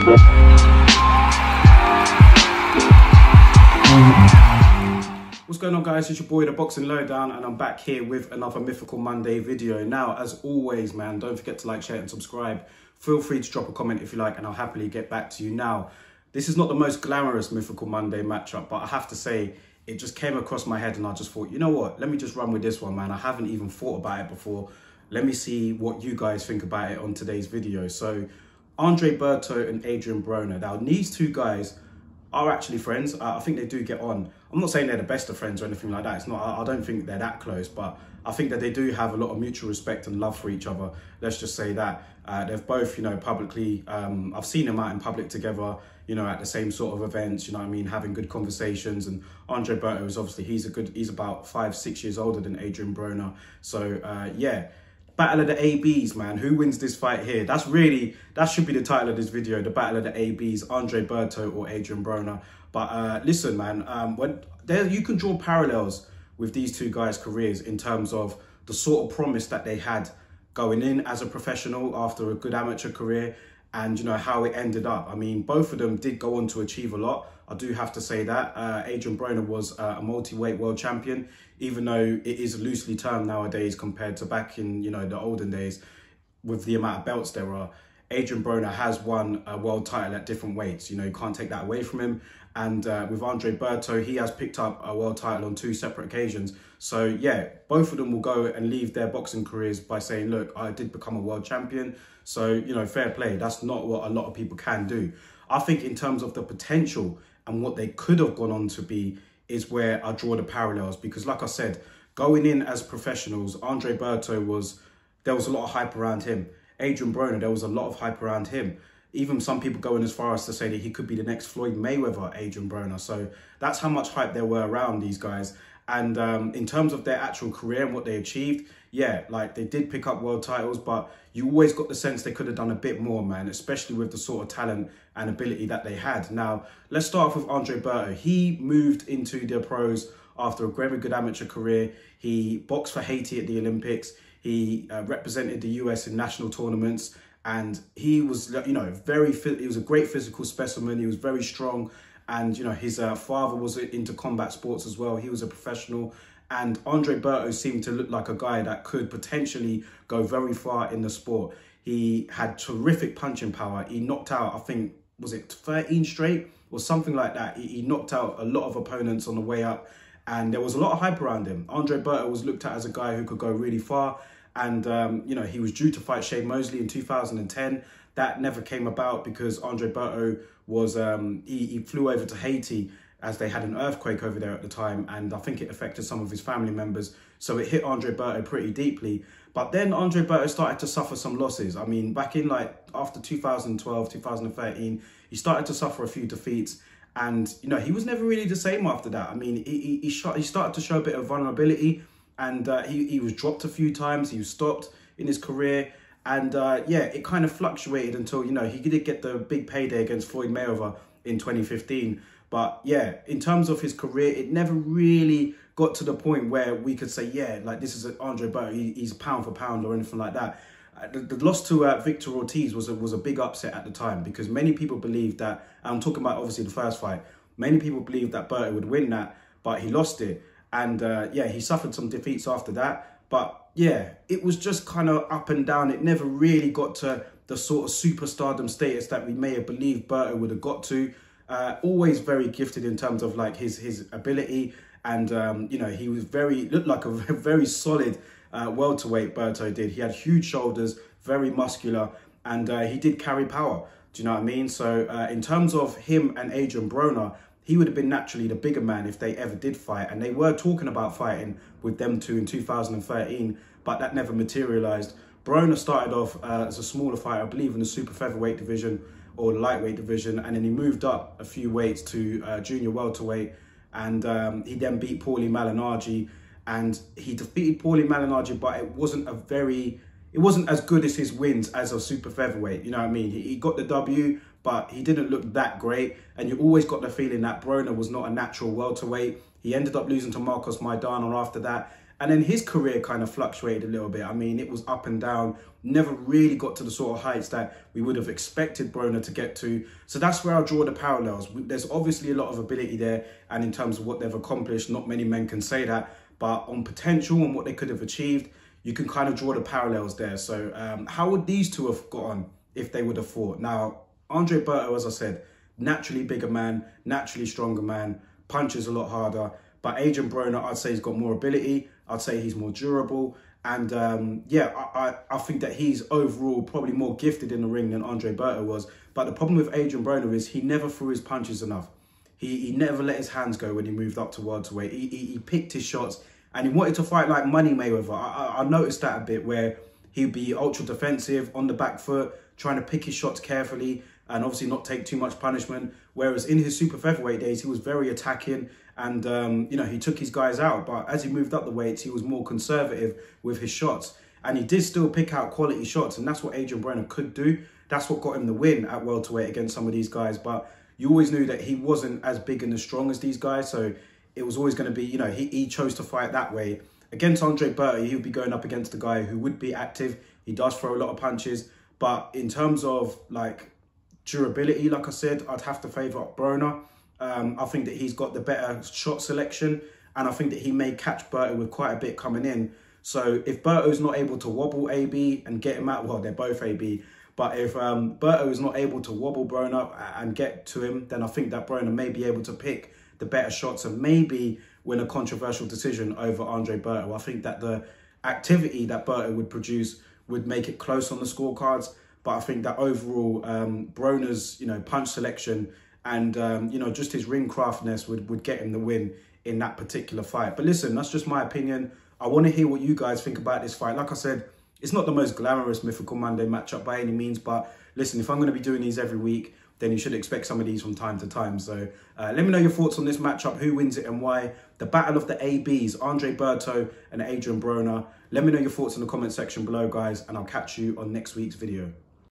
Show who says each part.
Speaker 1: What's going on, guys? It's your boy, the Boxing Lowdown, and I'm back here with another Mythical Monday video. Now, as always, man, don't forget to like, share and subscribe. Feel free to drop a comment if you like, and I'll happily get back to you. Now, this is not the most glamorous Mythical Monday matchup, but I have to say, it just came across my head and I just thought, you know what? Let me just run with this one, man. I haven't even thought about it before. Let me see what you guys think about it on today's video. So, Andre Berto and Adrien Broner. Now, these two guys are actually friends. I think they do get on. I'm not saying they're the best of friends or anything like that. It's not. I don't think they're that close, but I think that they do have a lot of mutual respect and love for each other. Let's just say that. They've both, you know, publicly, I've seen them out in public together, you know, at the same sort of events, you know what I mean, having good conversations. And Andre Berto is obviously, he's about 5-6 years older than Adrien Broner. So, yeah. Battle of the ABs, man. Who wins this fight here? That should be the title of this video. The Battle of the ABs, Andre Berto or Adrien Broner. But listen, man, you can draw parallels with these two guys' careers in terms of the sort of promise that they had going in as a professional after a good amateur career, and you know how it ended up. I mean, both of them did go on to achieve a lot. I do have to say that. Adrien Broner was a multi-weight world champion, even though it is loosely termed nowadays compared to back in, you know, the olden days with the amount of belts there are. Adrien Broner has won a world title at different weights. You know, you can't take that away from him. And with Andre Berto, he has picked up a world title on 2 separate occasions. So yeah, both of them will go and leave their boxing careers by saying, look, I did become a world champion. So, you know, fair play. That's not what a lot of people can do. I think in terms of the potential and what they could have gone on to be is where I draw the parallels. Because like I said, going in as professionals, Andre Berto there was a lot of hype around him. Adrien Broner, there was a lot of hype around him. Even some people going as far as to say that he could be the next Floyd Mayweather, Adrien Broner. So that's how much hype there were around these guys. And in terms of their actual career and what they achieved, yeah, like they did pick up world titles, but you always got the sense they could have done a bit more, man, especially with the sort of talent and ability that they had. Now, let's start off with Andre Berto. He moved into the pros after a very good amateur career. He boxed for Haiti at the Olympics. He represented the US in national tournaments. And he was, you know, he was a great physical specimen. He was very strong. And, you know, his father was into combat sports as well. He was a professional. And Andre Berto seemed to look like a guy that could potentially go very far in the sport. He had terrific punching power. He knocked out, I think, was it 13 straight or something like that? He knocked out a lot of opponents on the way up. And there was a lot of hype around him. Andre Berto was looked at as a guy who could go really far. And, you know, he was due to fight Shane Mosley in 2010. That never came about because Andre Berto was, he flew over to Haiti as they had an earthquake over there at the time. And I think it affected some of his family members. So it hit Andre Berto pretty deeply. But then Andre Berto started to suffer some losses. I mean, back in like after 2012, 2013, he started to suffer a few defeats. And, you know, he was never really the same after that. I mean, he started to show a bit of vulnerability. And he was dropped a few times. He was stopped in his career. And yeah, it kind of fluctuated until, you know, he did get the big payday against Floyd Mayweather in 2015. But yeah, in terms of his career, it never really got to the point where we could say, yeah, like this is Andre Berto, he's pound for pound or anything like that. The loss to Victor Ortiz was a big upset at the time because many people believed that, I'm talking about obviously the first fight, many people believed that Berto would win that, but he lost it. And yeah, he suffered some defeats after that. But yeah, it was just kind of up and down. It never really got to the sort of superstardom status that we may have believed Berto would have got to. Always very gifted in terms of like his ability. And, you know, he was looked like a very solid welterweight, Berto did. He had huge shoulders, very muscular, and he did carry power. Do you know what I mean? So in terms of him and Adrien Broner, he would have been naturally the bigger man if they ever did fight. And they were talking about fighting with them two in 2013, but that never materialized. Broner started off as a smaller fighter, I believe in the super featherweight division or the lightweight division. And then he moved up a few weights to junior welterweight. And he then beat Paulie Malignaggi. And he defeated Paulie Malignaggi, but it wasn't as good as his wins as a super featherweight. You know what I mean? He got the W, but he didn't look that great. And you always got the feeling that Broner was not a natural welterweight. He ended up losing to Marcos Maidana after that. And then his career kind of fluctuated a little bit. I mean, it was up and down, never really got to the sort of heights that we would have expected BRONER to get to. So that's where I draw the parallels. There's obviously a lot of ability there, and in terms of what they've accomplished, not many men can say that, but on potential and what they could have achieved, you can kind of draw the parallels there. So how would these two have got on if they would have fought? Now, Andre Berto, as I said, naturally bigger man, naturally stronger man, punches a lot harder. But Adrien BRONER, I'd say he's got more ability. I'd say he's more durable. And yeah, I think that he's overall probably more gifted in the ring than Andre Berto was. But the problem with Adrien BRONER is he never threw his punches enough. He never let his hands go when he moved up to welterweight. He picked his shots and he wanted to fight like Money Mayweather. I noticed that a bit, where he'd be ultra defensive, on the back foot, trying to pick his shots carefully and obviously not take too much punishment. Whereas in his super featherweight days, he was very attacking and, you know, he took his guys out. But as he moved up the weights, he was more conservative with his shots. And he did still pick out quality shots. And that's what Adrien BRONER could do. That's what got him the win at welterweight against some of these guys. But you always knew that he wasn't as big and as strong as these guys. So it was always going to be, you know, he chose to fight that way. Against Andre Berto, he would be going up against a guy who would be active. He does throw a lot of punches. But in terms of, like, durability, like I said, I'd have to favour up BRONER. I think that he's got the better shot selection. And I think that he may catch Berto with quite a bit coming in. So if Berto's not able to wobble AB and get him out, well, they're both AB. But if Berto is not able to wobble BRONER and get to him, then I think that BRONER may be able to pick the better shots and maybe win a controversial decision over Andre Berto. I think that the activity that Berto would produce would make it close on the scorecards. But I think that overall, BRONER's, you know, punch selection and, you know, just his ring craftness would get him the win in that particular fight. But listen, that's just my opinion. I want to hear what you guys think about this fight. Like I said, it's not the most glamorous Mythical Monday matchup by any means, but listen, if I'm going to be doing these every week, then you should expect some of these from time to time. So let me know your thoughts on this matchup, who wins it and why. The battle of the ABs, Andre Berto and Adrien BRONER. Let me know your thoughts in the comment section below, guys, and I'll catch you on next week's video.